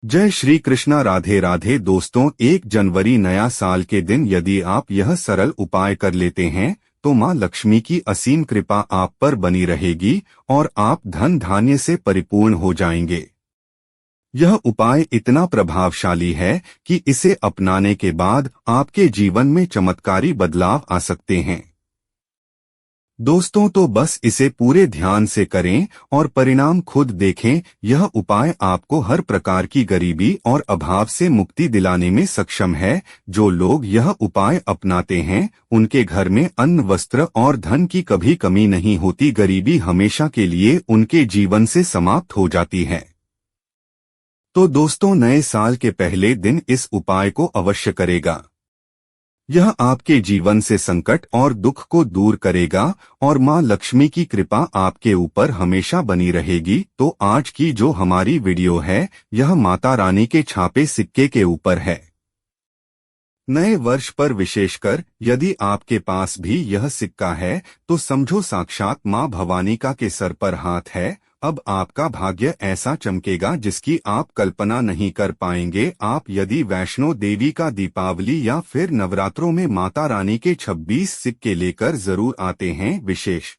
जय श्री कृष्णा। राधे राधे दोस्तों, 1 जनवरी नया साल के दिन यदि आप यह सरल उपाय कर लेते हैं तो माँ लक्ष्मी की असीम कृपा आप पर बनी रहेगी और आप धन धान्य से परिपूर्ण हो जाएंगे। यह उपाय इतना प्रभावशाली है कि इसे अपनाने के बाद आपके जीवन में चमत्कारी बदलाव आ सकते हैं। दोस्तों, तो बस इसे पूरे ध्यान से करें और परिणाम खुद देखें। यह उपाय आपको हर प्रकार की गरीबी और अभाव से मुक्ति दिलाने में सक्षम है। जो लोग यह उपाय अपनाते हैं उनके घर में अन्न, वस्त्र और धन की कभी कमी नहीं होती। गरीबी हमेशा के लिए उनके जीवन से समाप्त हो जाती है। तो दोस्तों, नए साल के पहले दिन इस उपाय को अवश्य करेगा। यह आपके जीवन से संकट और दुख को दूर करेगा और माँ लक्ष्मी की कृपा आपके ऊपर हमेशा बनी रहेगी। तो आज की जो हमारी वीडियो है यह माता रानी के छापे सिक्के के ऊपर है। नए वर्ष पर विशेषकर यदि आपके पास भी यह सिक्का है तो समझो साक्षात माँ भवानी का के सर पर हाथ है। अब आपका भाग्य ऐसा चमकेगा जिसकी आप कल्पना नहीं कर पाएंगे। आप यदि वैष्णो देवी का दीपावली या फिर नवरात्रों में माता रानी के 26 सिक्के लेकर जरूर आते हैं। विशेष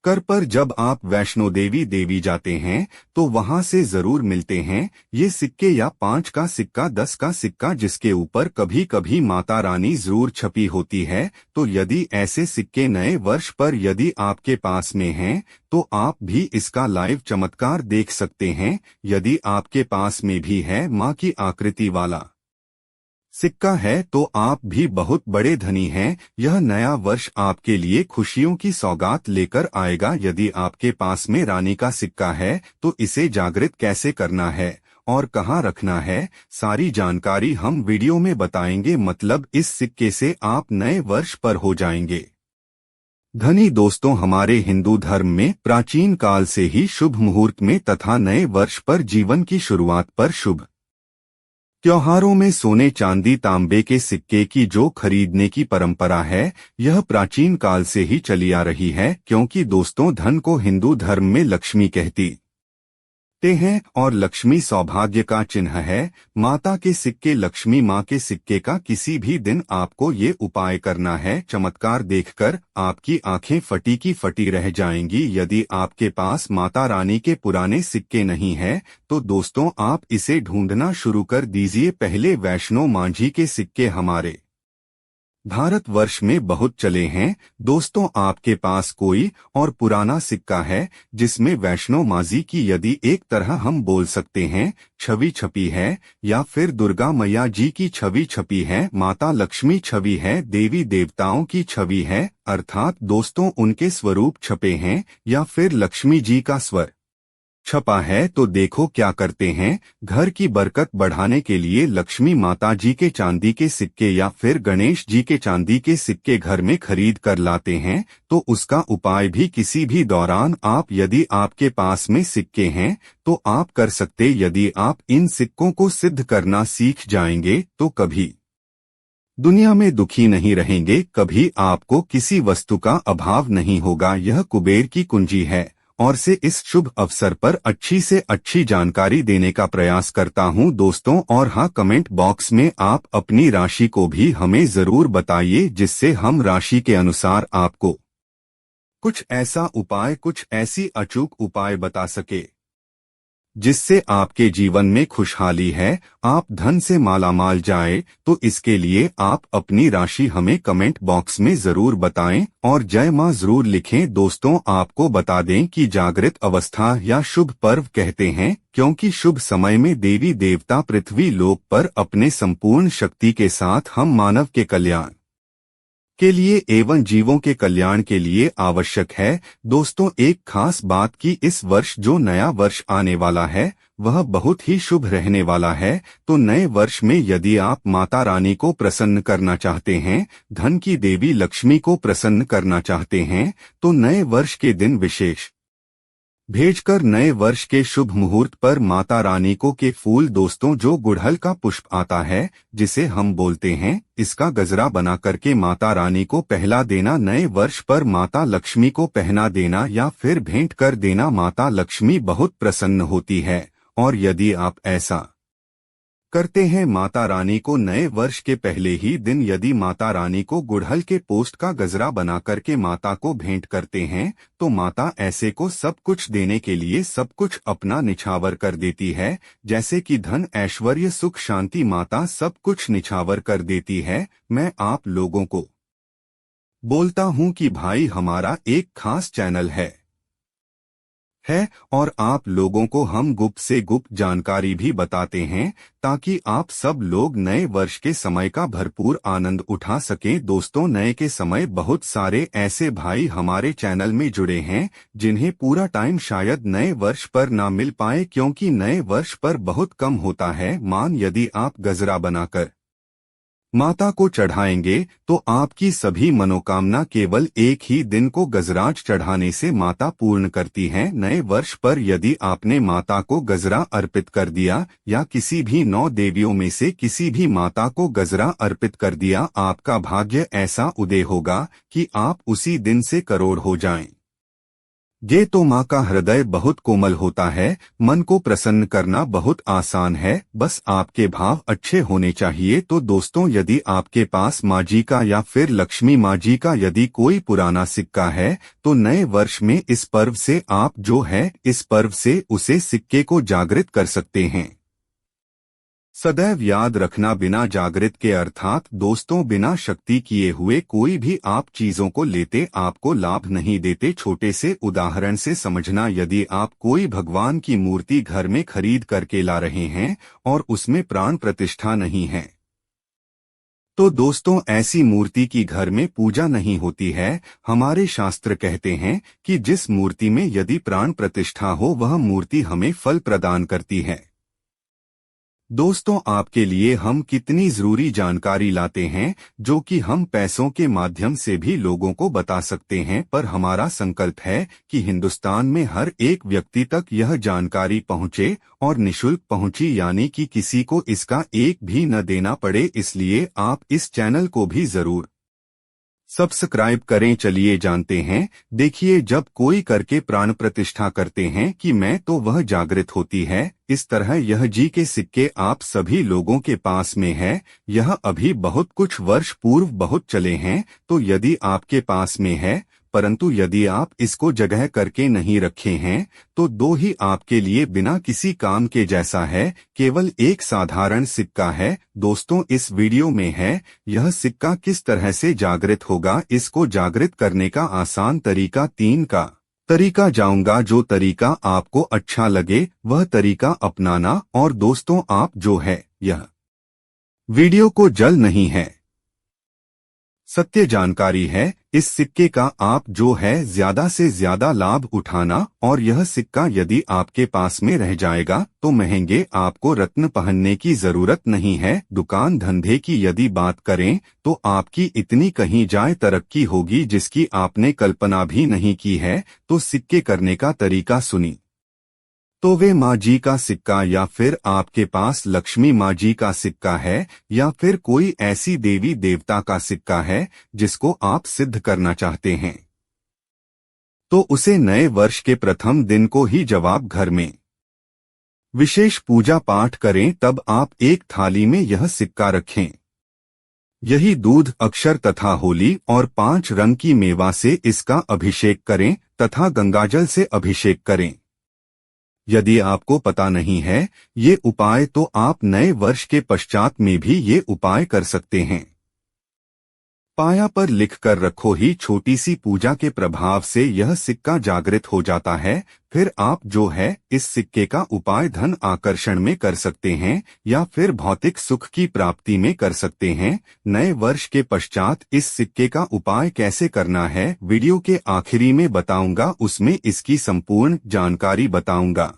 कर पर जब आप वैष्णो देवी जाते हैं तो वहां से जरूर मिलते हैं ये सिक्के, या 5 का सिक्का, 10 का सिक्का, जिसके ऊपर कभी कभी माता रानी जरूर छपी होती है। तो यदि ऐसे सिक्के नए वर्ष पर यदि आपके पास में हैं तो आप भी इसका लाइव चमत्कार देख सकते हैं। यदि आपके पास में भी है माँ की आकृति वाला सिक्का है तो आप भी बहुत बड़े धनी हैं। यह नया वर्ष आपके लिए खुशियों की सौगात लेकर आएगा। यदि आपके पास में रानी का सिक्का है तो इसे जागृत कैसे करना है और कहाँ रखना है, सारी जानकारी हम वीडियो में बताएंगे। मतलब इस सिक्के से आप नए वर्ष पर हो जाएंगे धनी। दोस्तों, हमारे हिंदू धर्म में प्राचीन काल से ही शुभ मुहूर्त में तथा नए वर्ष पर जीवन की शुरुआत पर शुभ त्योहारों में सोने, चांदी, तांबे के सिक्के की जो खरीदने की परंपरा है यह प्राचीन काल से ही चली आ रही है। क्योंकि दोस्तों, धन को हिंदू धर्म में लक्ष्मी कहते हैं और लक्ष्मी सौभाग्य का चिन्ह है। माता के सिक्के, लक्ष्मी माँ के सिक्के का किसी भी दिन आपको ये उपाय करना है। चमत्कार देखकर आपकी आंखें फटी की फटी रह जाएंगी। यदि आपके पास माता रानी के पुराने सिक्के नहीं है तो दोस्तों आप इसे ढूंढना शुरू कर दीजिए। पहले वैष्णो मांझी के सिक्के हमारे भारतवर्ष में बहुत चले हैं। दोस्तों, आपके पास कोई और पुराना सिक्का है जिसमें वैष्णो मांझी की यदि एक तरह हम बोल सकते हैं छवि छपी है, या फिर दुर्गा मैया जी की छवि छपी है, माता लक्ष्मी छवि है, देवी देवताओं की छवि है, अर्थात दोस्तों उनके स्वरूप छपे हैं, या फिर लक्ष्मी जी का स्वर छपा है, तो देखो क्या करते हैं। घर की बरकत बढ़ाने के लिए लक्ष्मी माता जी के चांदी के सिक्के या फिर गणेश जी के चांदी के सिक्के घर में खरीद कर लाते हैं। तो उसका उपाय भी किसी भी दौरान आप यदि आपके पास में सिक्के हैं तो आप कर सकते। यदि आप इन सिक्कों को सिद्ध करना सीख जाएंगे तो कभी दुनिया में दुखी नहीं रहेंगे, कभी आपको किसी वस्तु का अभाव नहीं होगा। यह कुबेर की कुंजी है और से इस शुभ अवसर पर अच्छी से अच्छी जानकारी देने का प्रयास करता हूं दोस्तों। और हाँ, कमेंट बॉक्स में आप अपनी राशि को भी हमें जरूर बताइए जिससे हम राशि के अनुसार आपको कुछ ऐसा उपाय, कुछ ऐसी अचूक उपाय बता सके जिससे आपके जीवन में खुशहाली है, आप धन से मालामाल जाए। तो इसके लिए आप अपनी राशि हमें कमेंट बॉक्स में जरूर बताएं और जय मां जरूर लिखें। दोस्तों, आपको बता दें कि जागृत अवस्था या शुभ पर्व कहते हैं क्योंकि शुभ समय में देवी देवता पृथ्वी लोक पर अपने संपूर्ण शक्ति के साथ हम मानव के कल्याण के लिए एवं जीवों के कल्याण के लिए आवश्यक है। दोस्तों, एक खास बात कि इस वर्ष जो नया वर्ष आने वाला है वह बहुत ही शुभ रहने वाला है। तो नए वर्ष में यदि आप माता रानी को प्रसन्न करना चाहते हैं, धन की देवी लक्ष्मी को प्रसन्न करना चाहते हैं तो नए वर्ष के दिन विशेष भेजकर नए वर्ष के शुभ मुहूर्त पर माता रानी को के फूल, दोस्तों जो गुड़हल का पुष्प आता है जिसे हम बोलते हैं, इसका गजरा बना करके माता रानी को पहला देना। नए वर्ष पर माता लक्ष्मी को पहना देना या फिर भेंट कर देना। माता लक्ष्मी बहुत प्रसन्न होती है और यदि आप ऐसा करते हैं। माता रानी को नए वर्ष के पहले ही दिन यदि माता रानी को गुड़हल के पोस्ट का गजरा बना करके माता को भेंट करते हैं तो माता ऐसे को सब कुछ देने के लिए सब कुछ अपना निछावर कर देती है। जैसे कि धन, ऐश्वर्य, सुख, शांति, माता सब कुछ निछावर कर देती है। मैं आप लोगों को बोलता हूं कि भाई हमारा एक खास चैनल है और आप लोगों को हम गुप्त से गुप्त जानकारी भी बताते हैं ताकि आप सब लोग नए वर्ष के समय का भरपूर आनंद उठा सकें। दोस्तों, नए के समय बहुत सारे ऐसे भाई हमारे चैनल में जुड़े हैं जिन्हें पूरा टाइम शायद नए वर्ष पर ना मिल पाए, क्योंकि नए वर्ष पर बहुत कम होता है। यदि आप गजरा बनाकर माता को चढ़ाएंगे तो आपकी सभी मनोकामना केवल एक ही दिन को गजराज चढ़ाने से माता पूर्ण करती है। नए वर्ष पर यदि आपने माता को गजरा अर्पित कर दिया या किसी भी 9 देवियों में से किसी भी माता को गजरा अर्पित कर दिया, आपका भाग्य ऐसा उदय होगा कि आप उसी दिन से करोड़ हो जाएं। ये तो माँ का हृदय बहुत कोमल होता है, मन को प्रसन्न करना बहुत आसान है, बस आपके भाव अच्छे होने चाहिए। तो दोस्तों, यदि आपके पास माँ जी का या फिर लक्ष्मी माँ जी का यदि कोई पुराना सिक्का है तो नए वर्ष में इस पर्व से आप जो है इस पर्व से उसे सिक्के को जागृत कर सकते हैं। सदैव याद रखना, बिना जागृत के अर्थात दोस्तों बिना शक्ति किए हुए कोई भी आप चीजों को लेते आपको लाभ नहीं देते। छोटे से उदाहरण से समझना, यदि आप कोई भगवान की मूर्ति घर में खरीद करके ला रहे हैं और उसमें प्राण प्रतिष्ठा नहीं है तो दोस्तों ऐसी मूर्ति की घर में पूजा नहीं होती है। हमारे शास्त्र कहते हैं कि जिस मूर्ति में यदि प्राण प्रतिष्ठा हो वह मूर्ति हमें फल प्रदान करती है। दोस्तों, आपके लिए हम कितनी जरूरी जानकारी लाते हैं जो कि हम पैसों के माध्यम से भी लोगों को बता सकते हैं, पर हमारा संकल्प है कि हिंदुस्तान में हर एक व्यक्ति तक यह जानकारी पहुंचे और निशुल्क पहुंची, यानी कि किसी को इसका एक भी न देना पड़े। इसलिए आप इस चैनल को भी जरूर सब्सक्राइब करें। चलिए जानते हैं। देखिए, जब कोई करके प्राण प्रतिष्ठा करते हैं कि मैं तो वह जागृत होती है। इस तरह यह जी के सिक्के आप सभी लोगों के पास में है। यह अभी बहुत कुछ वर्ष पूर्व बहुत चले हैं, तो यदि आपके पास में है, परंतु यदि आप इसको जगह करके नहीं रखे हैं तो दो ही आपके लिए बिना किसी काम के जैसा है, केवल एक साधारण सिक्का है। दोस्तों, इस वीडियो में है यह सिक्का किस तरह से जागृत होगा। इसको जागृत करने का आसान तरीका 3 का तरीका जाऊंगा। जो तरीका आपको अच्छा लगे वह तरीका अपनाना। और दोस्तों, आप जो है यह वीडियो को जल नहीं है, सत्य जानकारी है। इस सिक्के का आप जो है ज्यादा से ज्यादा लाभ उठाना, और यह सिक्का यदि आपके पास में रह जाएगा तो महंगे आपको रत्न पहनने की जरूरत नहीं है। दुकान धंधे की यदि बात करें तो आपकी इतनी कहीं जाए तरक्की होगी जिसकी आपने कल्पना भी नहीं की है। तो सिक्के करने का तरीका सुनी तो वे माँ जी का सिक्का या फिर आपके पास लक्ष्मी माँ जी का सिक्का है या फिर कोई ऐसी देवी देवता का सिक्का है जिसको आप सिद्ध करना चाहते हैं, तो उसे नए वर्ष के प्रथम दिन को ही जवाब घर में विशेष पूजा पाठ करें। तब आप एक थाली में यह सिक्का रखें। यही दूध, अक्षर तथा होली और 5 रंग की मेवा से इसका अभिषेक करें तथा गंगाजल से अभिषेक करें। यदि आपको पता नहीं है ये उपाय तो आप नए वर्ष के पश्चात में भी ये उपाय कर सकते हैं। पाया पर लिख कर रखो ही छोटी सी पूजा के प्रभाव से यह सिक्का जागृत हो जाता है। फिर आप जो है इस सिक्के का उपाय धन आकर्षण में कर सकते हैं या फिर भौतिक सुख की प्राप्ति में कर सकते हैं। नए वर्ष के पश्चात इस सिक्के का उपाय कैसे करना है वीडियो के आखिरी में बताऊंगा, उसमें इसकी संपूर्ण जानकारी बताऊंगा।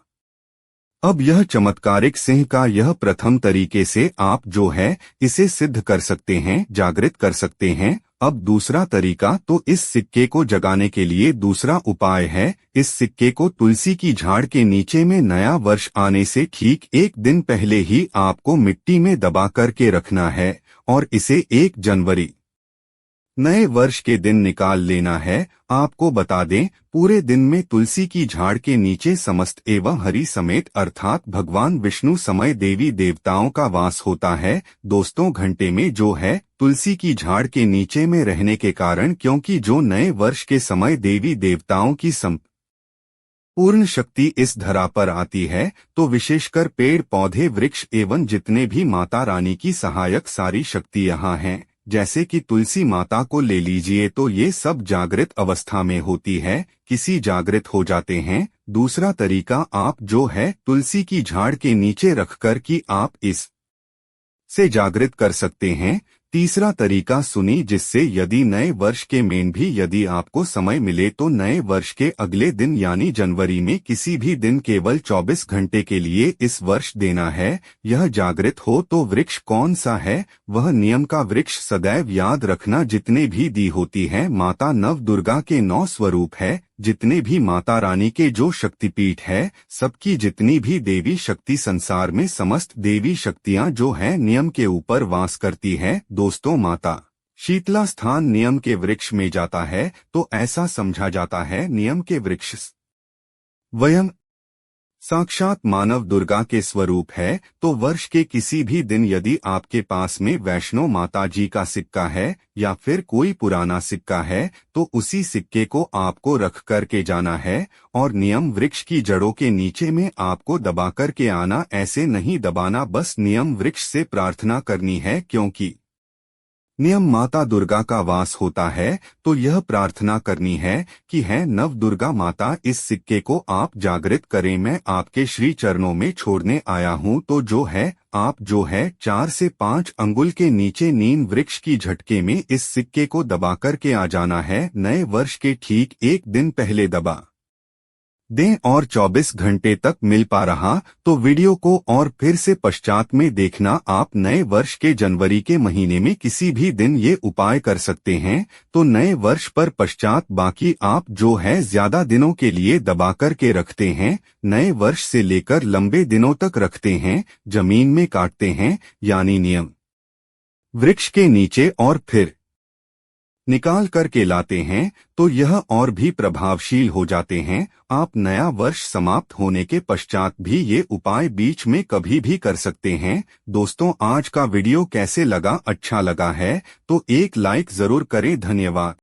अब यह चमत्कारिक सिंह का यह प्रथम तरीके से आप जो है इसे सिद्ध कर सकते हैं, जागृत कर सकते हैं। अब दूसरा तरीका, तो इस सिक्के को जगाने के लिए दूसरा उपाय है। इस सिक्के को तुलसी की झाड़ के नीचे में नया वर्ष आने से ठीक 1 दिन पहले ही आपको मिट्टी में दबा करके रखना है और इसे 1 जनवरी नए वर्ष के दिन निकाल लेना है। आपको बता दें, पूरे दिन में तुलसी की झाड़ के नीचे समस्त एवं हरि समेत अर्थात भगवान विष्णु समय देवी देवताओं का वास होता है। दोस्तों, घंटे में जो है तुलसी की झाड़ के नीचे में रहने के कारण, क्योंकि जो नए वर्ष के समय देवी देवताओं की पूर्ण शक्ति इस धरा पर आती है, तो विशेषकर पेड़ पौधे वृक्ष एवं जितने भी माता रानी की सहायक सारी शक्ति यहाँ हैं। जैसे कि तुलसी माता को ले लीजिए, तो ये सब जागृत अवस्था में होती है, किसी जागृत हो जाते हैं। दूसरा तरीका आप जो है तुलसी की झाड़ के नीचे रखकर कि आप इस से जागृत कर सकते हैं। तीसरा तरीका सुनी, जिससे यदि नए वर्ष के में भी यदि आपको समय मिले तो नए वर्ष के अगले दिन यानी जनवरी में किसी भी दिन केवल 24 घंटे के लिए इस वर्ष देना है। यह जागृत हो तो वृक्ष कौन सा है, वह नियम का वृक्ष सदैव याद रखना। जितने भी दी होती है माता नव दुर्गा के 9 स्वरूप है, जितने भी माता रानी के जो शक्तिपीठ है, सबकी जितनी भी देवी शक्ति संसार में समस्त देवी शक्तियां जो है नियम के ऊपर वास करती है। दोस्तों, माता शीतला स्थान नियम के वृक्ष में जाता है, तो ऐसा समझा जाता है नियम के वृक्ष वयम साक्षात मानव दुर्गा के स्वरूप है। तो वर्ष के किसी भी दिन यदि आपके पास में वैष्णो माता जी का सिक्का है या फिर कोई पुराना सिक्का है, तो उसी सिक्के को आपको रख करके जाना है और नियम वृक्ष की जड़ों के नीचे में आपको दबा करके आना। ऐसे नहीं दबाना, बस नियम वृक्ष से प्रार्थना करनी है, क्योंकि नियम माता दुर्गा का वास होता है। तो यह प्रार्थना करनी है कि है नव दुर्गा माता, इस सिक्के को आप जागृत करें, मैं आपके श्री चरणों में छोड़ने आया हूँ। तो जो है आप जो है 4 से 5 अंगुल के नीचे नीम वृक्ष की झटके में इस सिक्के को दबा करके आ जाना है। नए वर्ष के ठीक एक दिन पहले दबा दें और 24 घंटे तक मिल पा रहा तो वीडियो को और फिर से पश्चात में देखना। आप नए वर्ष के जनवरी के महीने में किसी भी दिन ये उपाय कर सकते हैं। तो नए वर्ष पर पश्चात बाकी आप जो है ज्यादा दिनों के लिए दबा कर के रखते हैं, नए वर्ष से लेकर लंबे दिनों तक रखते हैं, जमीन में काटते हैं यानी नियम वृक्ष के नीचे और फिर निकाल करके लाते हैं, तो यह और भी प्रभावशील हो जाते हैं। आप नया वर्ष समाप्त होने के पश्चात भी ये उपाय बीच में कभी भी कर सकते हैं। दोस्तों, आज का वीडियो कैसे लगा? अच्छा लगा है तो एक लाइक जरूर करें। धन्यवाद।